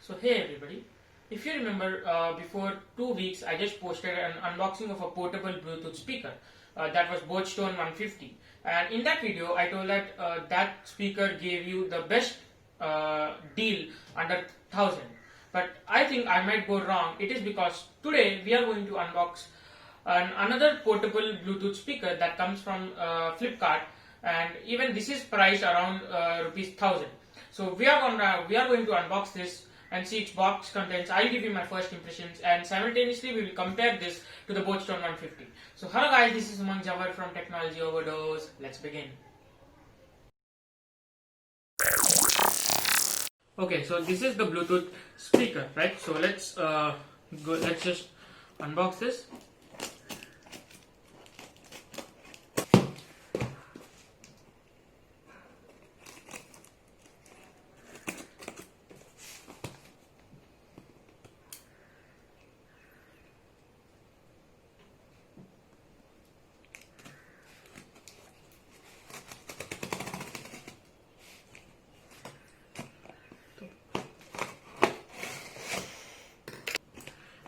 So hey everybody, if you remember before 2 weeks I just posted an unboxing of a portable Bluetooth speaker that was Bochstone 150, and in that video I told that that speaker gave you the best deal under 1000, but I think I might go wrong. It is because today we are going to unbox another portable Bluetooth speaker that comes from Flipkart, and even this is priced around rupees 1000. So we are going to unbox this and see its box contents. I'll give you my first impressions, and simultaneously we will compare this to the Bochstone 150. So hello guys, this is Umang Jawar from Technology Overdose. Let's begin. Okay, so this is the Bluetooth speaker, right? So let's go. Let's just unbox this.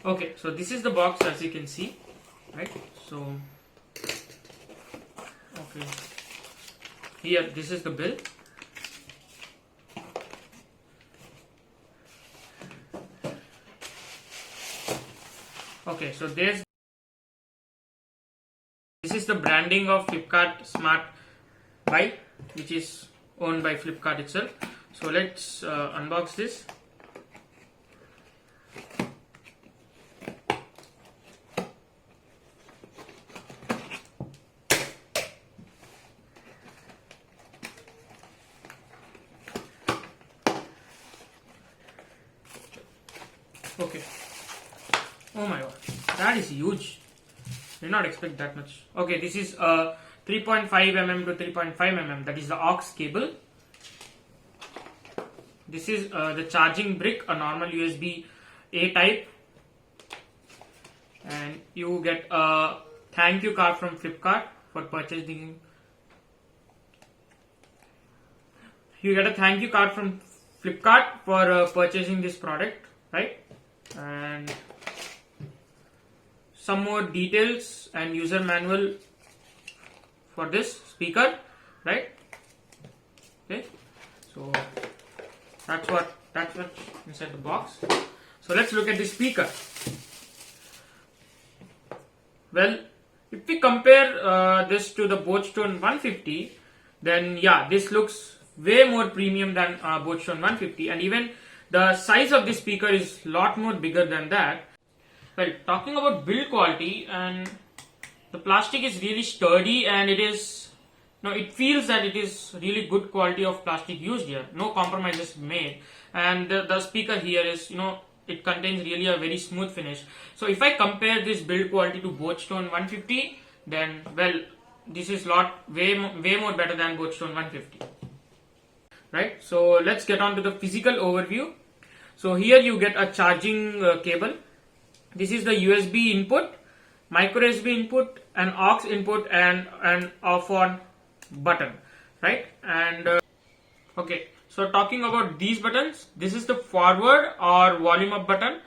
Okay, so this is the box as you can see, right? So, okay, here this is the bill. Okay, so this is the branding of Flipkart Smart Buy, which is owned by Flipkart itself. So let's unbox this. Okay. Oh my god, that is huge. Did not expect that much. Okay, this is 3.5 mm to 3.5 mm. That is the aux cable. This is the charging brick, a normal USB A type, and you get a thank you card from Flipkart for purchasing. You get a thank you card from Flipkart for purchasing this product, right? And some more details and user manual for this speaker, right? Okay, so that's what's inside the box. So let's look at the speaker. Well, if we compare this to the Bochstone 150, then yeah, this looks way more premium than Bochstone 150, and even the size of this speaker is a lot more bigger than that. Well, talking about build quality, and the plastic is really sturdy, and it feels that it is really good quality of plastic used here. No compromises made, and the speaker here is, it contains really a very smooth finish. So if I compare this build quality to Bochstone 150, then well, this is way more better than Bochstone 150. Right, so let's get on to the physical overview. So here you get a charging cable. This is the USB input, micro USB input, an aux input, and an off on button, right? And okay, so talking about these buttons, this is the forward or volume up button,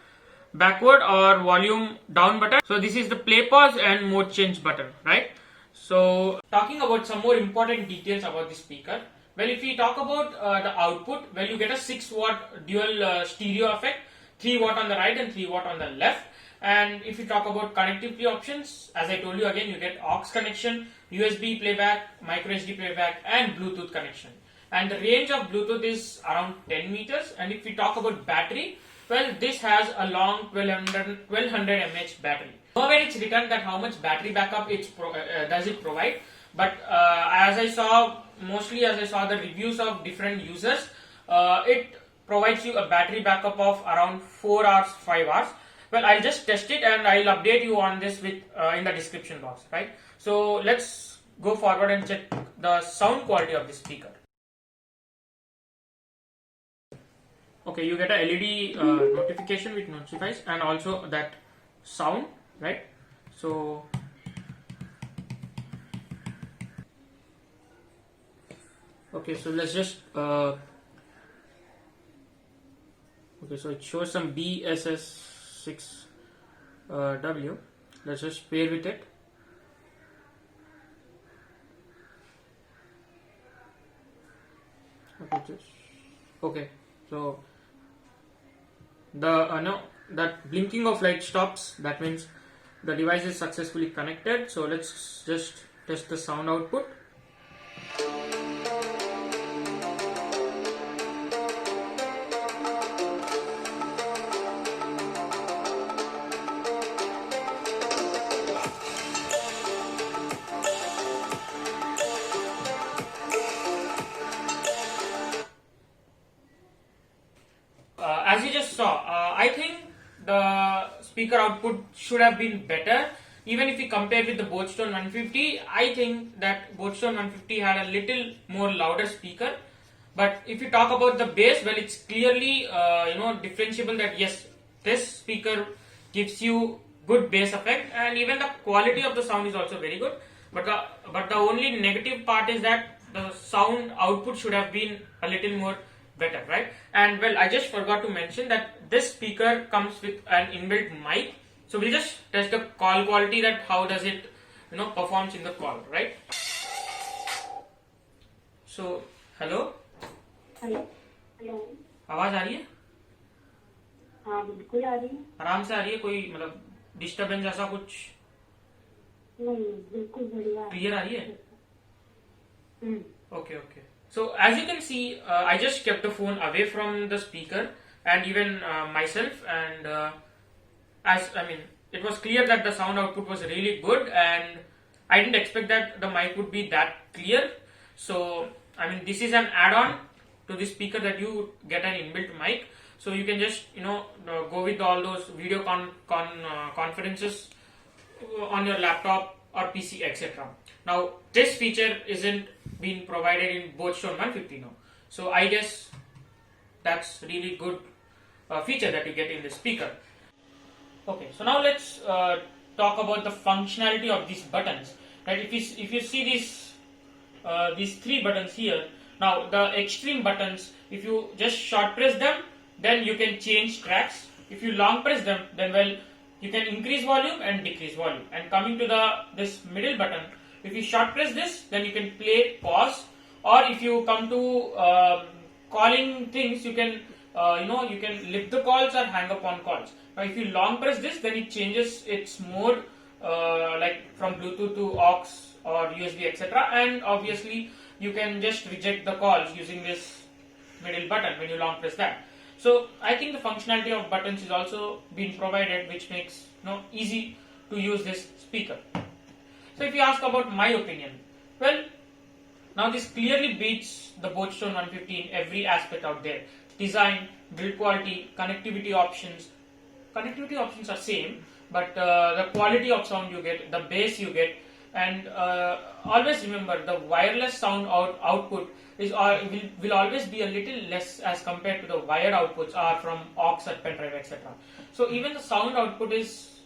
backward or volume down button. So this is the play, pause, and mode change button, right? So talking about some more important details about this speaker. Well, if we talk about the output, well, you get a 6-watt dual stereo effect, 3 watt on the right and 3 watt on the left. And if you talk about connectivity options, as I told you again, you get aux connection, USB playback, micro SD playback, and Bluetooth connection. And the range of Bluetooth is around 10 meters. And if we talk about battery, well, this has a long 1200 mAh battery. Nowhere it's written that how much battery backup does it provide. But as I saw the reviews of different users, it provides you a battery backup of around 4 hours, 5 hours. Well, I'll just test it and I'll update you on this with in the description box, right? So let's go forward and check the sound quality of this speaker. Okay, you get a LED notification which notifies, and also that sound, right? So okay, so let's just Okay, so it shows some BSS6W. Let's just pair with it. Okay, so the no, that blinking of light stops. That means the device is successfully connected. So let's just test the sound output. As you just saw, I think the speaker output should have been better. Even if we compare with the Bochstone 150, I think that Bochstone 150 had a little more louder speaker. But if you talk about the bass, well, it's clearly differentiable that yes, this speaker gives you good bass effect, and even the quality of the sound is also very good. But the only negative part is that the sound output should have been a little more better, right? And well, I just forgot to mention that this speaker comes with an inbuilt mic. So we'll just test the call quality, that how does it performs in the call, right? So hello, hello hello आवाज आ रही है? हाँ बिल्कुल आ रही है। आराम से आ रही है? कोई मतलब डिस्टरबेंस ऐसा कुछ? नहीं बिल्कुल बढ़िया है। क्लियर आ रही है? हम्म, Okay. So as you can see, I just kept the phone away from the speaker and even myself, and it was clear that the sound output was really good, and I didn't expect that the mic would be that clear. So this is an add-on to the speaker, that you get an inbuilt mic, so you can just go with all those video conferences on your laptop or PC, etc. Now this feature isn't being provided in Bochstone 150 now, so I guess that's really good feature that you get in the speaker. Okay, so now let's talk about the functionality of these buttons. Right, if you see these three buttons here, now the extreme buttons, if you just short press them, then you can change tracks. If you long press them, then well, you can increase volume and decrease volume. And coming to this middle button, if you short press this, then you can play, pause, or if you come to calling things, you can you can lift the calls or hang up on calls. Now if you long press this, then it changes its mode, like from Bluetooth to aux or USB, etc. And obviously you can just reject the calls using this middle button when you long press that. So I think the functionality of buttons is also being provided, which makes easy to use this speaker. So if you ask about my opinion, well, now this clearly beats the Bochstone 150 in every aspect out there. Design, build quality, connectivity options. Connectivity options are same, but the quality of sound you get, the bass you get, and always remember the wireless sound output is will always be a little less as compared to the wired outputs are from aux or pen drive, etc. So even the sound output is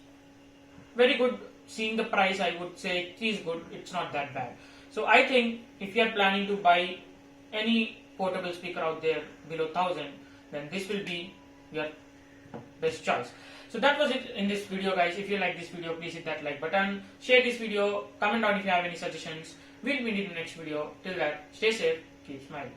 very good. Seeing the price, I would say it is good. It's not that bad. So I think if you are planning to buy any portable speaker out there below 1000, then this will be your best choice. So that was it in this video, guys. If you like this video, please hit that like button, share this video, comment down if you have any suggestions. We'll meet in the next video. Till that, stay safe, keep smiling.